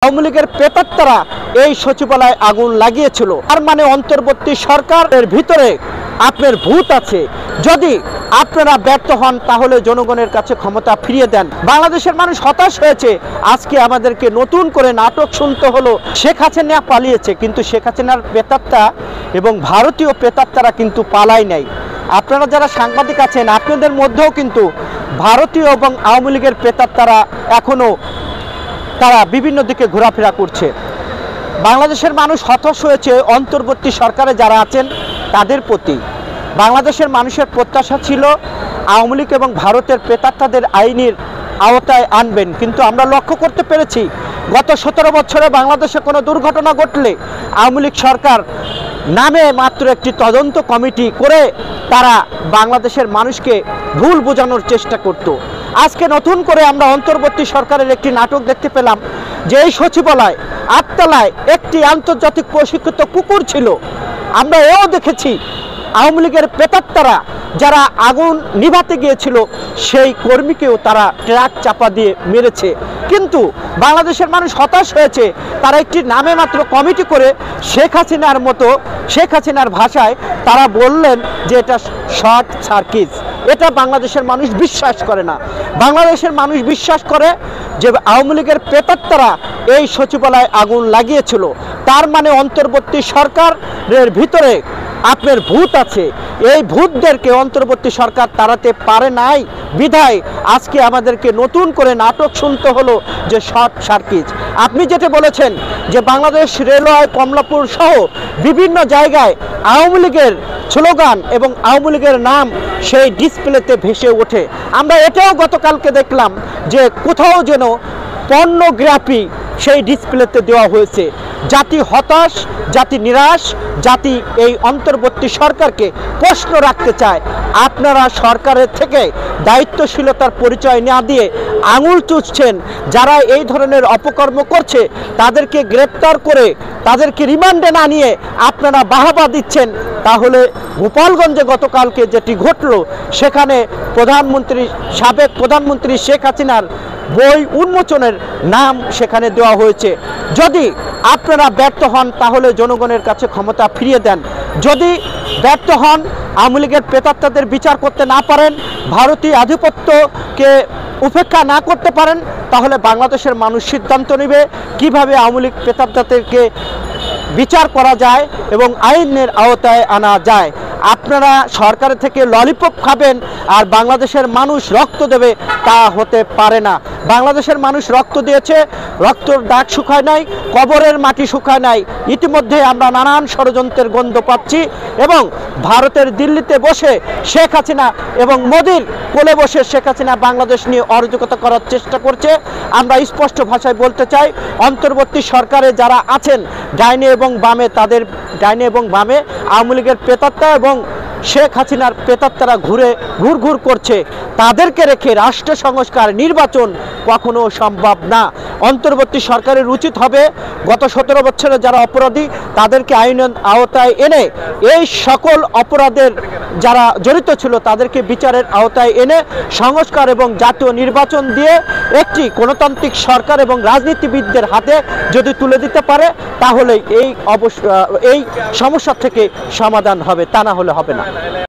আওয়ামী লীগের প্রেতাত্মারা এই সচিবালয়ে আগুন লাগিয়েছিল। তার মানে অন্তর্বর্তী সরকারের ভিতরে আপনার ভূত আছে। যদি আপনারা ব্যর্থ হন তাহলে জনগণের কাছে ক্ষমতা ফিরিয়ে দেন। বাংলাদেশের মানুষ হতাশ হয়েছে। আজকে আমাদেরকে নতুন করে নাটক শুনতে হলো। শেখ হাসিনা পালিয়েছে, কিন্তু শেখ হাসিনার প্রেতাত্মা এবং ভারতীয় প্রেতাত্মারা কিন্তু পালায় নাই। আপনারা যারা সাংবাদিক আছেন, আপনাদের মধ্যেও কিন্তু ভারতীয় এবং আওয়ামী লীগের প্রেতাত্মারা এখনো তারা বিভিন্ন দিকে ঘোরাফেরা করছে। বাংলাদেশের মানুষ হতাশ হয়েছে অন্তর্বর্তী সরকারে যারা আছেন তাদের প্রতি। বাংলাদেশের মানুষের প্রত্যাশা ছিল আওয়ামী লীগ এবং ভারতের প্রেতাত্মাদের আইনের আওতায় আনবেন, কিন্তু আমরা লক্ষ্য করতে পেরেছি গত 17 বছরে বাংলাদেশে কোনো দুর্ঘটনা ঘটলে আওয়ামী লীগ সরকার নামে মাত্র একটি তদন্ত কমিটি করে তারা বাংলাদেশের মানুষকে ভুল বোঝানোর চেষ্টা করত। আজকে নতুন করে আমরা অন্তর্বর্তী সরকারের একটি নাটক দেখতে পেলাম যে এই সচিবালয় 8 তলায় একটি আন্তর্জাতিক প্রশিক্ষিত কুকুর ছিল। আমরা এও দেখেছি আওয়ামী লীগের প্রেতাত্মারা যারা আগুন নিভাতে গিয়েছিল সেই কর্মীকেও তারা ট্রাক চাপা দিয়ে মেরেছে। কিন্তু বাংলাদেশের মানুষ হতাশ হয়েছে। তারা একটি নামে মাত্র কমিটি করে শেখ হাসিনার মতো, শেখ হাসিনার ভাষায় তারা বললেন যে এটা শর্ট সার্কিট। এটা বাংলাদেশের মানুষ বিশ্বাস করে না। বাংলাদেশের মানুষ বিশ্বাস করে যে আওয়ামী লীগের প্রেতাত্মারা এই সচিবালয়ে আগুন লাগিয়েছিল। তার মানে অন্তর্বর্তী সরকারের ভিতরে আপনার ভূত আছে। এই ভূতদেরকে অন্তর্বর্তী সরকার তাড়াতে পারে নাই বিধায় আজকে আমাদেরকে নতুন করে নাটক শুনতে হলো যে শর্ট সার্কিট। আপনি যেটা বলেছেন যে বাংলাদেশ রেলওয়ে কমলাপুর সহ বিভিন্ন জায়গায় আওয়ামী লীগের স্লোগান এবং আওয়ামী লীগের নাম সেই ডিসপ্লেতে ভেসে ওঠে। আমরা এটাও গতকালকে দেখলাম যে কোথাও যেন পর্নোগ্রাফি সেই ডিসপ্লেতে দেওয়া হয়েছে। জাতি হতাশ, জাতি নিরাশ, জাতি এই অন্তর্বর্তী সরকারকে প্রশ্ন রাখতে চায়। আপনারা সরকারের থেকে দায়িত্বশীলতার পরিচয় না দিয়ে আঙুল চুষছেন। যারা এই ধরনের অপকর্ম করছে তাদেরকে গ্রেপ্তার করে তাদেরকে রিমান্ডে না নিয়ে আপনারা বাহবা দিচ্ছেন। তাহলে গোপালগঞ্জে গতকালকে যেটি ঘটল, সেখানে সাবেক প্রধানমন্ত্রী শেখ হাসিনার বই উন্মোচনের নাম সেখানে দেওয়া হয়েছে। যদি আপনারা ব্যর্থ হন তাহলে জনগণের কাছে ক্ষমতা ফিরিয়ে দেন। যদি ব্যর্থ হন, আওয়ামী লীগের প্রেতাত্মাদের বিচার করতে না পারেন, ভারতীয় আধিপত্যকে উপেক্ষা না করতে পারেন, তাহলে বাংলাদেশের মানুষ সিদ্ধান্ত নেবে কিভাবে আওয়ামী লীগ প্রেতাত্মাদেরকে বিচার করা যায় এবং আইনের আওতায় আনা যায়। আপনারা সরকার থেকে ললিপপ খাবেন আর বাংলাদেশের মানুষ রক্ত দেবে, তা হতে পারে না। বাংলাদেশের মানুষ রক্ত দিয়েছে, রক্তর দাগ শুকায় নাই, কবরের মাটি শুকায় নাই। ইতিমধ্যে আমরা নানান ষড়যন্ত্রের গন্ধ পাচ্ছি এবং ভারতের দিল্লিতে বসে শেখ হাসিনা এবং মোদির কোলে বসে শেখ হাসিনা বাংলাদেশ নিয়ে অরাজকতা করার চেষ্টা করছে। আমরা স্পষ্ট ভাষায় বলতে চাই, অন্তর্বর্তী সরকারে যারা আছেন ডাইনে এবং বামে, তাদের ডাইনে এবং বামে আওয়ামী লীগের প্রেতাত্মা এবং শেখ হাসিনার প্রেতাত্মারা ঘুর করছে। তাদেরকে রেখে রাষ্ট্র সংস্কার, নির্বাচন কখনো সম্ভব না। অন্তর্বর্তী সরকারের উচিত হবে গত 17 বছরে যারা অপরাধী তাদেরকে আইনের আওতায় এনে এই সকল অপরাধের যারা জড়িত ছিল তাদেরকে বিচারের আওতায় এনে সংস্কার এবং জাতীয় নির্বাচন দিয়ে একটি গণতান্ত্রিক সরকার এবং রাজনীতিবিদদের হাতে যদি তুলে দিতে পারে তাহলে এই সমস্যা থেকে সমাধান হবে, তা না হলে হবে না।